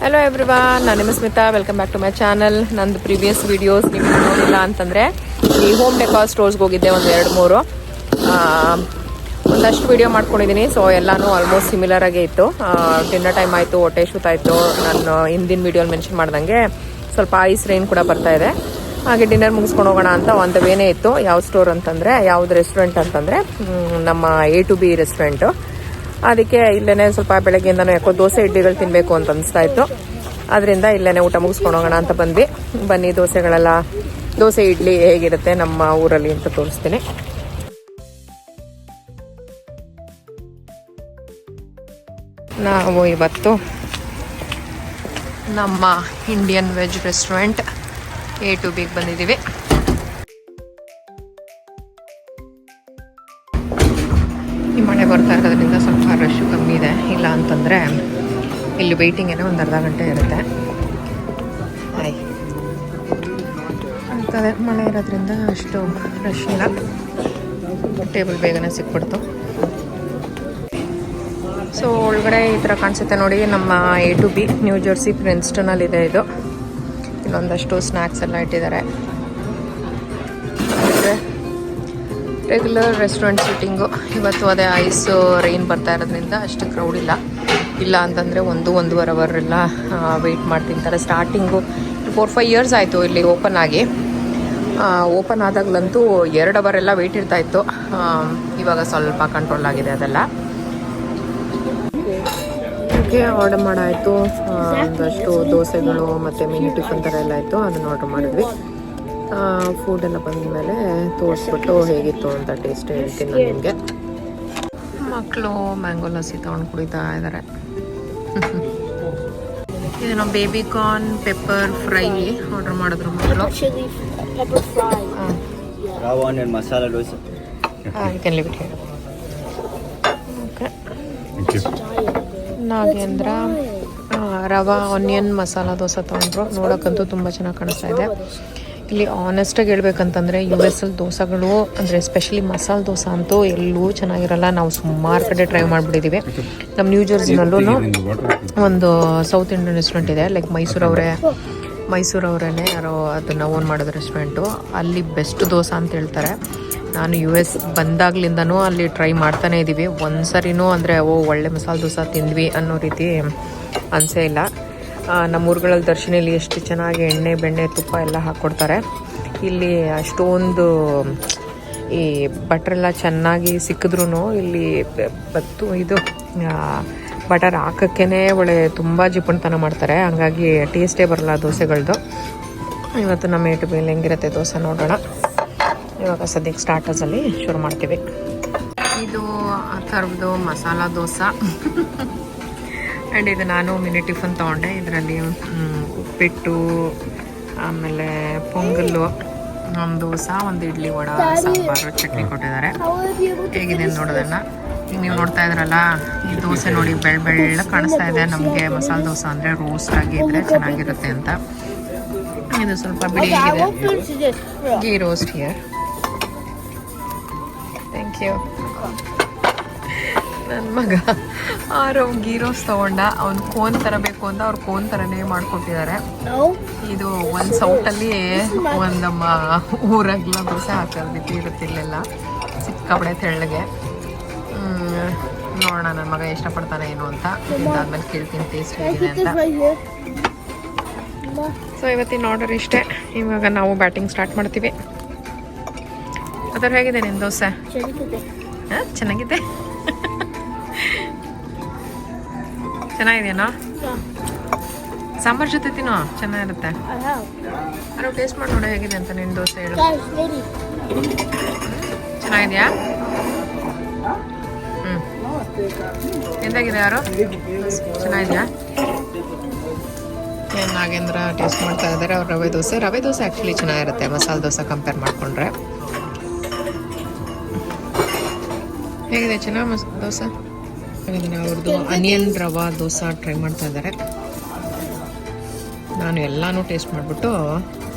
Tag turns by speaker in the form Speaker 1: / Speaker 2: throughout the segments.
Speaker 1: Hello everyone, ನಾನು ನಿಮ್ಮ Smita. Welcome back to my channel. ನಂದು ಪ್ರೀವಿಯಸ್ ವೀಡಿಯೋಸ್ ನೀವು ನೋಡಿಲ್ಲ ಅಂತಂದರೆ ಈ ಹೋಮ್ ಡೆಕಾರ್ ಸ್ಟೋರ್ಸ್ಗೆ ಹೋಗಿದ್ದೆ ಒಂದು 2-3 ಒಂದಷ್ಟು ವೀಡಿಯೋ ಮಾಡ್ಕೊಂಡಿದ್ದೀನಿ. ಸೊ ಎಲ್ಲನೂ ಆಲ್ಮೋಸ್ಟ್ ಸಿಮಿಲರ್ ಆಗೇ ಇತ್ತು. ಡಿನ್ನರ್ ಟೈಮ್ ಆಯಿತು, ಹೊಟ್ಟೆ ಶೂತಾಯಿತು. ನಾನು ಹಿಂದಿನ ವೀಡಿಯೋಲಿ ಮೆನ್ಷನ್ ಮಾಡ್ದಂಗೆ ಸ್ವಲ್ಪ ಐಸ್ ರೈನ್ ಕೂಡ ಬರ್ತಾ ಇದೆ. ಹಾಗೆ ಡಿನ್ನರ್ ಮುಗಿಸ್ಕೊಂಡು ಹೋಗೋಣ ಅಂತ ಒಂದು ವೇನೇ ಇತ್ತು. ಯಾವ ಸ್ಟೋರ್ ಅಂತಂದರೆ, ಯಾವ್ದು ರೆಸ್ಟೋರೆಂಟ್ ಅಂತಂದರೆ ನಮ್ಮ A2B ರೆಸ್ಟೋರೆಂಟು. ಅದಕ್ಕೆ ಇಲ್ಲೇ ಸ್ವಲ್ಪ ಬೆಳಗ್ಗೆಯಿಂದನೂ ಯಾಕೋ ದೋಸೆ ಇಡ್ಲಿಗಳು ತಿನ್ನಬೇಕು ಅಂತ ಅನಿಸ್ತಾ ಇತ್ತು. ಅದರಿಂದ ಇಲ್ಲೇ ಊಟ ಮುಗಿಸ್ಕೊಂಡು ಹೋಗೋಣ ಅಂತ ಬಂದ್ವಿ. ಬನ್ನಿ, ದೋಸೆ ಇಡ್ಲಿ ಹೇಗಿರುತ್ತೆ ನಮ್ಮ ಊರಲ್ಲಿ ಅಂತ ತೋರಿಸ್ತೀನಿ. ನಾವು ಇವತ್ತು ನಮ್ಮ ಇಂಡಿಯನ್ ವೆಜ್ ರೆಸ್ಟೋರೆಂಟ್ A2Bಗೆ ಬಂದಿದ್ದೀವಿ. ಈ ಮಳೆ ಬರ್ತಾ ಇರೋದ್ರಿಂದ ಸ್ವಲ್ಪ ರಶ್ಶು ಕಮ್ಮಿ ಇದೆ. ಇಲ್ಲ ಅಂತಂದರೆ ಇಲ್ಲಿ ವೆಯ್ಟಿಂಗ್ ಏನೋ ಒಂದು ಅರ್ಧ ಗಂಟೆ ಇರುತ್ತೆ. ಅಂತದೆ ಮಳೆ ಇರೋದ್ರಿಂದ ಅಷ್ಟು ರಶ್ ಇಲ್ಲ. ಟೇಬಲ್ ಬೇಗನೆ ಸಿಕ್ಬಿಡ್ತು. ಸೊ ಒಳಗಡೆ ಈ ಥರ ಕಾಣಿಸುತ್ತೆ ನೋಡಿ. ನಮ್ಮ A2B ನ್ಯೂ ಜರ್ಸಿ ಪ್ರಿನ್ಸ್ಟನಲ್ಲಿದೆ ಇದು. ಇಲ್ಲೊಂದಷ್ಟು ಸ್ನ್ಯಾಕ್ಸ್ ಎಲ್ಲ ಇಟ್ಟಿದ್ದಾರೆ. Regular restaurant seating. ಇವತ್ತು ಅದೇ ಐಸ್ ರೈನ್ ಬರ್ತಾ ಇರೋದ್ರಿಂದ ಅಷ್ಟು ಕ್ರೌಡ್ ಇಲ್ಲ. ಇಲ್ಲ ಅಂತಂದರೆ 1-1.5 ಅವರ್ ಎಲ್ಲ ವೆಯ್ಟ್ ಮಾಡಿ ತಿಂತಾರೆ. ಸ್ಟಾರ್ಟಿಂಗು 4-5 ಇಯರ್ಸ್ ಆಯಿತು ಇಲ್ಲಿ ಓಪನ್ ಆಗಿ. ಓಪನ್ ಆದಾಗಲಂತೂ 2 ಅವರ್ ಎಲ್ಲ ವೆಯ್ಟ್ ಇರ್ತಾಯಿತ್ತು. ಇವಾಗ ಸ್ವಲ್ಪ ಕಂಟ್ರೋಲ್ ಆಗಿದೆ ಅದೆಲ್ಲ. ಆರ್ಡರ್ ಮಾಡಾಯಿತು. ಒಂದಷ್ಟು ದೋಸೆಗಳು ಮತ್ತು ಮಿನಿ ಟಿಫನ್ ಥರ ಎಲ್ಲ ಇತ್ತು. ಅದನ್ನು ಆರ್ಡರ್ ಮಾಡಿದ್ವಿ. ಫುಡ್ ಎಲ್ಲ ಬಂದ ಮೇಲೆ ತೋರಿಸ್ಬಿಟ್ಟು ಹೇಗಿತ್ತು ಅಂತ ಟೇಸ್ಟ್ ಹೇಳ್ತೀನಿ ನಾನು ನಿಮಗೆ. ಮಕ್ಕಳು ಮ್ಯಾಂಗೋ ಲಸ್ಸಿ ತೊಗೊಂಡು ಕುಡಿತಾ ಇದ್ದಾರೆ. ಇದು ನಾವು baby corn pepper fry order ಮಾಡಿದ್ರು ಮಕ್ಕಳು.
Speaker 2: ಮಸಾಲ ದೋಸೆ.
Speaker 1: ನಾಗೇಂದ್ರ ರವಾ ಆನಿಯನ್ ಮಸಾಲ ದೋಸೆ ತೊಗೊಂಡ್ರು. ನೋಡೋಕ್ಕಂತೂ ತುಂಬ ಚೆನ್ನಾಗಿ ಕಾಣಿಸ್ತಾ ಇದೆ. ಇಲ್ಲಿ ಆನೆಸ್ಟಾಗಿ ಹೇಳ್ಬೇಕಂತಂದರೆ US ಅಲ್ಲಿ ದೋಸೆಗಳು ಅಂದರೆ ಎಸ್ಪೆಷಲಿ ಮಸಾಲೆ ದೋಸೆ ಅಂತೂ ಎಲ್ಲೂ ಚೆನ್ನಾಗಿರಲ್ಲ. ನಾವು ಸುಮಾರು ಕಡೆ ಟ್ರೈ ಮಾಡಿಬಿಟ್ಟಿದ್ದೀವಿ. ನಮ್ಮ ನ್ಯೂ ಜರ್ಸಿನಲ್ಲೂ ಒಂದು ಸೌತ್ ಇಂಡಿಯನ್ ರೆಸ್ಟೋರೆಂಟ್ ಇದೆ, ಲೈಕ್ ಮೈಸೂರವರೇ ಯಾರೋ ಅದನ್ನು ಓನ್ ಮಾಡೋದು ರೆಸ್ಟೋರೆಂಟು. ಅಲ್ಲಿ ಬೆಸ್ಟ್ ದೋಸೆ ಅಂತ ಹೇಳ್ತಾರೆ. ನಾನು US ಬಂದಾಗ್ಲಿಂದನೂ ಅಲ್ಲಿ ಟ್ರೈ ಮಾಡ್ತಾನೇ ಇದ್ದೀವಿ. ಒಂದು ಸರಿನೂ ಅಂದರೆ ಒಳ್ಳೆ ಮಸಾಲೆ ದೋಸೆ ತಿಂದ್ವಿ ಅನ್ನೋ ರೀತಿ ಅನಿಸೇ ಇಲ್ಲ. ನಮ್ಮ ಊರುಗಳಲ್ಲಿ ದರ್ಶನಿಲಿ ಎಷ್ಟು ಚೆನ್ನಾಗಿ ಎಣ್ಣೆ ಬೆಣ್ಣೆ ತುಪ್ಪ ಎಲ್ಲ ಹಾಕ್ಕೊಡ್ತಾರೆ. ಇಲ್ಲಿ ಅಷ್ಟೊಂದು ಈ ಬಟ್ರೆಲ್ಲ ಚೆನ್ನಾಗಿ ಸಿಕ್ಕಿದ್ರೂ ಇಲ್ಲಿ ಇದು ಬಟರ್ ಹಾಕೋಕ್ಕೇ ಒಳ್ಳೆ ತುಂಬ ಜಿಪುಣತನ ಮಾಡ್ತಾರೆ. ಹಂಗಾಗಿ ಟೇಸ್ಟೇ ಬರಲ್ಲ ದೋಸೆಗಳದ್ದು. ಇವತ್ತು ನಮ್ಮ A2B ಹೆಂಗಿರುತ್ತೆ ದೋಸೆ ನೋಡೋಣ. ಇವಾಗ ಸದ್ಯಕ್ಕೆ ಸ್ಟಾರ್ಟರ್ಸಲ್ಲಿ ಶುರು ಮಾಡ್ತೀವಿ. ಇದು ಆ ಥರದ್ದು ಮಸಾಲ ದೋಸೆ. ಆ್ಯಂಡ್ ಇದು ನಾನು ಮಿನಿ ಟಿಫನ್ ತೊಗೊಂಡೆ. ಇದರಲ್ಲಿ ಉಪ್ಪಿಟ್ಟು, ಆಮೇಲೆ ಪೊಂಗಲ್ಲು, ಒಂದು ದೋಸೆ, ಒಂದು ಇಡ್ಲಿ, ವಡ, ಸಾಂಬಾರು, ಚಟ್ನಿ ಕೊಟ್ಟಿದ್ದಾರೆ. ಹೇಗಿದೆ ನೋಡೋದನ್ನು ಈಗ ನೀವು ನೋಡ್ತಾ ಇದ್ರಲ್ಲ. ಈ ದೋಸೆ ನೋಡಿ ಬೆಳ್ಳ ಕಾಣಿಸ್ತಾ ಇದೆ. ನಮಗೆ ಮಸಾಲೆ ದೋಸೆ ಅಂದರೆ ರೋಸ್ಟ್ ಆಗಿದ್ರೆ ಚೆನ್ನಾಗಿರುತ್ತೆ ಅಂತ. ಇದು ಸ್ವಲ್ಪ ಬಿಡಿ ಆಗಿದೆ. Ghee roast here. Thank you. ನನ್ನ ಮಗ ಗೀ ರೋಸ್ ತೊಗೊಂಡ. ಅವ್ನು ಕೋನ್ ತರಬೇಕು ಅಂತ ಅವ್ರು ಕೋನ್ ಥರನೇ ಮಾಡಿಕೊಟ್ಟಿದ್ದಾರೆ. ಇದು ಒಂದು ಸೌಟಲ್ಲಿ ಒಂದು ನಮ್ಮ ಊರಾಗೆಲ್ಲ ದೋಸೆ ಹಾಕೋದು ಇರುತ್ತಿರಲಿಲ್ಲ. ಸಿಕ್ಕಾಪಡೆ ತೆಳ್ಳಗೆ. ನೋಡೋಣ ನನ್ನ ಮಗ ಇಷ್ಟಪಡ್ತಾನೆ ಏನು ಅಂತ. ಇದಾದ್ಮೇಲೆ ಕೇಳ್ತೀನಿ ಟೇಸ್ಟ್ ಹೇಗಿದೆ ಅಂತ. ಸೊ ಇವತ್ತಿನ ಆರ್ಡರ್ ಇಷ್ಟೇ. ಇವಾಗ ನಾವು ಬ್ಯಾಟಿಂಗ್ ಸ್ಟಾರ್ಟ್ ಮಾಡ್ತೀವಿ. ಅದರ ಹೇಗಿದೆ ನಿನ್ನ ದೋಸೆ? ಚೆನ್ನಾಗಿದೆ. ಚೆನ್ನಾಗಿದೆಯಾ? ಸಾಂಬಾರ್ ಜೊತೆ ತಿನ್ನೋ, ಚೆನ್ನಾಗಿರುತ್ತೆ. ಯಾರು ಟೇಸ್ಟ್ ಮಾಡಿ ನೋಡೋ ಹೇಗಿದೆ ಅಂತ ನಿನ್ನ ದೋಸೆ ಹೇಳು. ಚೆನ್ನಾಗಿದೆಯಾ? ಎಂದಾಗಿದೆ ಯಾರು? ಚೆನ್ನಾಗಿದೆಯಾ? ನಾಗೇಂದ್ರ ಟೇಸ್ಟ್ ಮಾಡ್ತಾ ಇದ್ದಾರೆ ಅವ್ರು ರವೆ ದೋಸೆ ಆ್ಯಕ್ಚುಲಿ ಚೆನ್ನಾಗಿರುತ್ತೆ ಮಸಾಲೆ ದೋಸೆ ಕಂಪೇರ್ ಮಾಡಿಕೊಂಡ್ರೆ. ಹೇಗಿದೆ? ಚೆನ್ನಾಗಿ ದೋಸೆ ಹಾಗಾದರೆ ಅವ್ರದ್ದು ಆನಿಯನ್ ರವಾ ದೋಸೆ ಟ್ರೈ ಮಾಡ್ತಾ ಇದ್ದಾರೆ. ನಾನು ಎಲ್ಲನೂ ಟೇಸ್ಟ್ ಮಾಡಿಬಿಟ್ಟು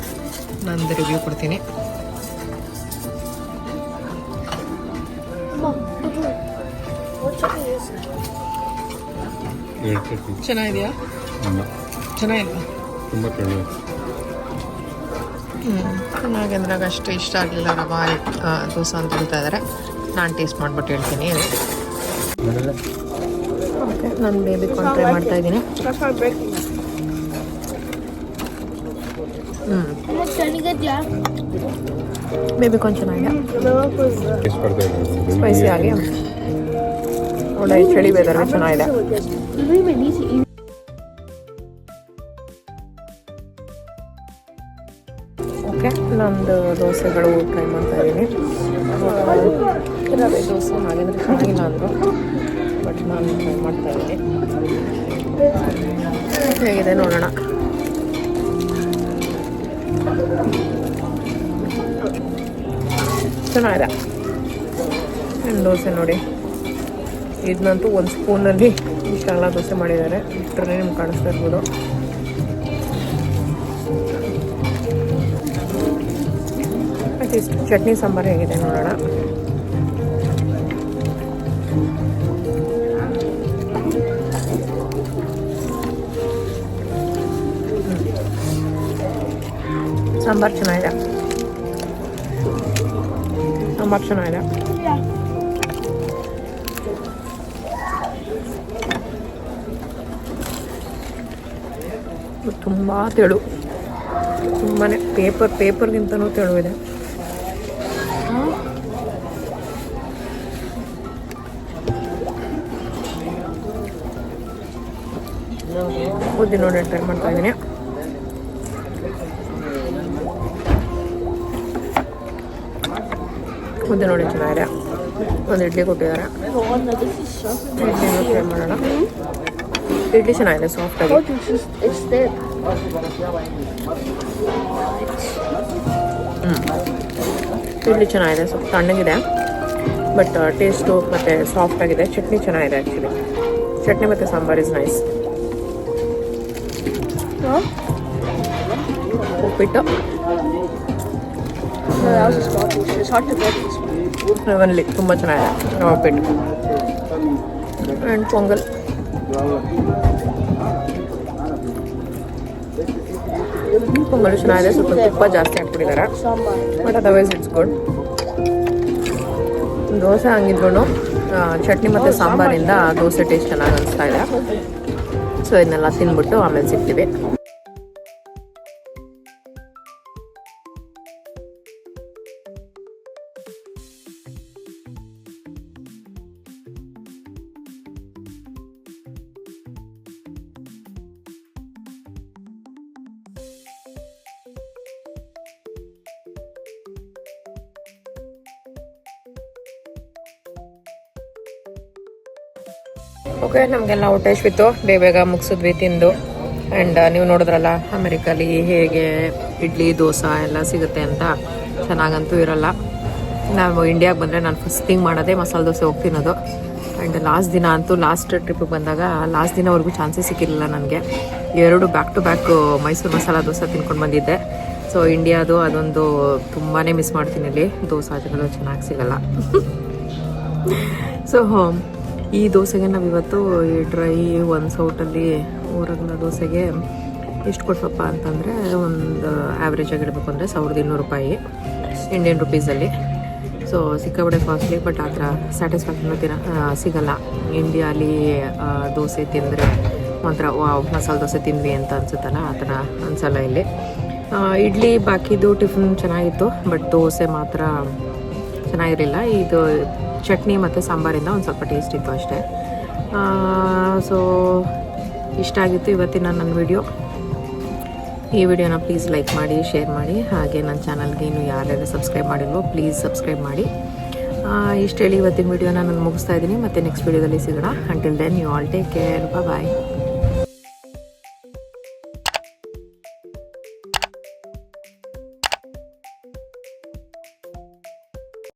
Speaker 1: ನಂದು ರಿವ್ಯೂ ಕೊಡ್ತೀನಿ. ಚೆನ್ನಾಗಿದೆಯಾ? ಚೆನ್ನಾಗಿಲ್ವಾ?
Speaker 3: ತುಂಬ ಕಡಿಮೆ.
Speaker 1: ನಾಗೇಂದ್ರಾಗ ಅಷ್ಟು ಇಷ್ಟ ಆಗಲಿಲ್ಲ ರವಾ ದೋಸೆ ಅಂತ ಹೇಳ್ತಾ ಇದ್ದಾರೆ. ನಾನು ಟೇಸ್ಟ್ ಮಾಡಿಬಿಟ್ಟು ಹೇಳ್ತೀನಿ. ಓಕೆ, ನಾನು ಬೇಬಿ ಕಾರ್ನ್ ಟ್ರೈ ಮಾಡ್ತಾ ಇದ್ದೀನಿ. ಬೇಬಿ ಕಾರ್ನ್ ಚೆನ್ನಾಗಿದೆ, ಸ್ಪೈಸಿ ಆಗಿ ಒಳ್ಳೆ ಚಳಿ ವೆದರ್ ಚೆನ್ನಾಗಿದೆ. ಓಕೆ, ನಂದು ದೋಸೆಗಳು ಟ್ರೈ ಮಾಡ್ತಾ ಇದ್ದೀನಿ. ರವೆ ದೋಸೆ ಹಾಗೆಂದ್ರೆ ಚೆನ್ನಾಗಿಲ್ಲ ಅಂದರು, ಬಟ್ ನಾನು ಟ್ರೈ ಮಾಡ್ತಾ ಇದ್ದೀನಿ. ಹೇಗಿದೆ ನೋಡೋಣ. ಚೆನ್ನಾಗಿದೆ ದೋಸೆ ನೋಡಿ. ಇದನ್ನಂತೂ ಒಂದು ಸ್ಪೂನಲ್ಲಿ ಇಷ್ಟೆಲ್ಲ ದೋಸೆ ಮಾಡಿದ್ದಾರೆ. ಇಷ್ಟರೇ ನಿಮ್ಗೆ ಕಾಣಿಸ್ತಾ ಇರ್ಬೋದು. ಅಟ್ಲೀಸ್ಟ್ ಚಟ್ನಿ ಸಾಂಬಾರು ಹೇಗಿದೆ ನೋಡೋಣ. ಸಾಂಬಾರು ಚೆನ್ನಾಗಿದೆ, ಸಾಂಬಾರು ಚೆನ್ನಾಗಿದೆ. ತುಂಬ ತೆಳು, ತುಂಬಾ ಪೇಪರ್ಗಿಂತನೂ ತೆಳು ಇದೆ. ಉದ್ದಿನ ವಡೆ ಟ್ರೈ ಮಾಡ್ತಾ ಇದ್ದೀನಿ. ಉದ್ದಿನ ವಡೆ ಚೆನ್ನಾಗಿದೆ. ಒಂದು ಇಡ್ಲಿ ಕೊಟ್ಟಿದ್ದಾರೆ, ಇಡ್ಲಿನೂ ಟ್ರೈ ಮಾಡೋಣ. ಇಡ್ಲಿ ಚೆನ್ನಾಗಿದೆ, ಸಾಫ್ಟಾಗಿ. ಇಡ್ಲಿ ಚೆನ್ನಾಗಿದೆ, ಸ್ವಲ್ಪ ತಣ್ಣಗಿದೆ, ಬಟ್ ಟೇಸ್ಟು ಮತ್ತು ಸಾಫ್ಟಾಗಿದೆ. ಚಟ್ನಿ ಚೆನ್ನಾಗಿದೆ ಆ್ಯಕ್ಚುಲಿ. ಚಟ್ನಿ ಮತ್ತು ಸಾಂಬಾರ್ ಇಸ್ ನೈಸ್. ಉಪ್ಪಿಟ್ಟು ರವನ್ಲಿ ತುಂಬ ಚೆನ್ನಾಗಿದೆ, ರವೆ ಉಪ್ಪಿಟ್ಟು. ಆ್ಯಂಡ್ ಪೊಂಗಲ್ ಪೊಂಗಲ್ ಚೆನ್ನಾಗಿದೆ. ಸ್ವಲ್ಪ ತುಪ್ಪ ಜಾಸ್ತಿ ಹಾಕ್ಬಿಟ್ಟಿದ್ದಾರೆ, but otherwise it's good. Dosa ಹಂಗಿದ್ರು ಚಟ್ನಿ ಮತ್ತು ಸಾಂಬಾರಿಂದ ದೋಸೆ ಟೇಸ್ಟ್ ಚೆನ್ನಾಗಿ ಅನಿಸ್ತಾ ಇದೆ. ಸೊ ಇದನ್ನೆಲ್ಲ ತಿಂದ್ಬಿಟ್ಟು ಆಮೇಲೆ ಸಿಗ್ತೀವಿ. ಓಕೆ, ನಮಗೆಲ್ಲ ಹೊಟ್ಟೆ ಹಸಿವಿತ್ತು, ಬೇಗ ಮುಗಿಸಿದ್ವಿ ತಿಂದು. ಆ್ಯಂಡ್ ನೀವು ನೋಡಿದ್ರಲ್ಲ ಅಮೆರಿಕಲ್ಲಿ ಹೇಗೆ ಇಡ್ಲಿ ದೋಸೆ ಎಲ್ಲ ಸಿಗುತ್ತೆ ಅಂತ. ಚೆನ್ನಾಗಂತೂ ಇರಲ್ಲ. ನಾವು ಇಂಡಿಯಾಗೆ ಬಂದರೆ ನಾನು ಫಸ್ಟ್ ಥಿಂಗ್ ಮಾಡೋದೇ ಮಸಾಲೆ ದೋಸೆ ಹೋಗಿ ತಿನ್ನೋದು. ಆ್ಯಂಡ್ ಲಾಸ್ಟ್ ದಿನ ಅಂತೂ, ಲಾಸ್ಟ್ ಟ್ರಿಪ್ಪಿಗೆ ಬಂದಾಗ ಲಾಸ್ಟ್ ದಿನವರೆಗೂ ಚಾನ್ಸಸ್ ಸಿಕ್ಕಿರಲಿಲ್ಲ ನನಗೆ. 2 back to back Mysore masala dosa ತಿನ್ಕೊಂಡು ಬಂದಿದ್ದೆ. ಸೊ ಇಂಡಿಯಾದು ಅದೊಂದು ತುಂಬಾ ಮಿಸ್ ಮಾಡ್ತೀನಿ. ಇಲ್ಲಿ ದೋಸೆಗಳು ಚೆನ್ನಾಗಿ ಸಿಗಲ್ಲ. ಸೊ ಈ ದೋಸೆಗೆ ನಾವಿವತ್ತು ಈ ಡ್ರೈ ಒಂದು ಸೌಟಲ್ಲಿ ಊರಗಲ ದೋಸೆಗೆ ಎಷ್ಟು ಕೊಟ್ವಪ್ಪ ಅಂತಂದರೆ, ಒಂದು ಆ್ಯಾವ್ರೇಜ್ ಆಗಿರಬೇಕು ಅಂದರೆ 1200 ರೂಪಾಯಿ ಇಂಡಿಯನ್ ರುಪೀಸಲ್ಲಿ. ಸೊ ಸಿಕ್ಕಾಪಟ್ಟೆ ಕಾಸ್ಟ್ಲಿ, ಬಟ್ ಆ ಥರ ಸ್ಯಾಟಿಸ್ಫ್ಯಾಕ್ಷನ್ ಸಿಗಲ್ಲ. ಇಂಡಿಯಾಲಿ ದೋಸೆ ತಿಂದರೆ ಒಂಥರ ಮಸಾಲೆ ದೋಸೆ ತಿಂದ್ವಿ ಅಂತ ಅನ್ಸುತ್ತಲ್ಲ, ಆ ಥರ ಅನ್ಸಲ್ಲ ಇಲ್ಲಿ. ಇಡ್ಲಿ ಬಾಕಿದು ಟಿಫಿನ್ ಚೆನ್ನಾಗಿತ್ತು, ಬಟ್ ದೋಸೆ ಮಾತ್ರ ಚೆನ್ನಾಗಿರಲಿಲ್ಲ. ಇದು ಚಟ್ನಿ ಮತ್ತು ಸಾಂಬಾರಿಂದ ಒಂದು ಸ್ವಲ್ಪ ಟೇಸ್ಟ್ ಇತ್ತು ಅಷ್ಟೇ. ಸೊ ಇಷ್ಟ ಆಗಿತ್ತು ಇವತ್ತಿನ ನನ್ನ ವಿಡಿಯೋ. ಈ ವಿಡಿಯೋನ ಪ್ಲೀಸ್ ಲೈಕ್ ಮಾಡಿ, ಶೇರ್ ಮಾಡಿ. ಹಾಗೆ ನನ್ನ ಚಾನಲ್ಗೆ ಇನ್ನೂ ಯಾರ್ಯಾರು ಸಬ್ಸ್ಕ್ರೈಬ್ ಮಾಡಿಲ್ವೋ ಪ್ಲೀಸ್ ಸಬ್ಸ್ಕ್ರೈಬ್ ಮಾಡಿ. ಇಷ್ಟು ಹೇಳಿ ಇವತ್ತಿನ ವಿಡಿಯೋನ ನಾನು ಮುಗಿಸ್ತಾ ಇದ್ದೀನಿ. ಮತ್ತು ನೆಕ್ಸ್ಟ್ ವಿಡಿಯೋದಲ್ಲಿ ಸಿಗೋಣ. Until then you all take care. Bye.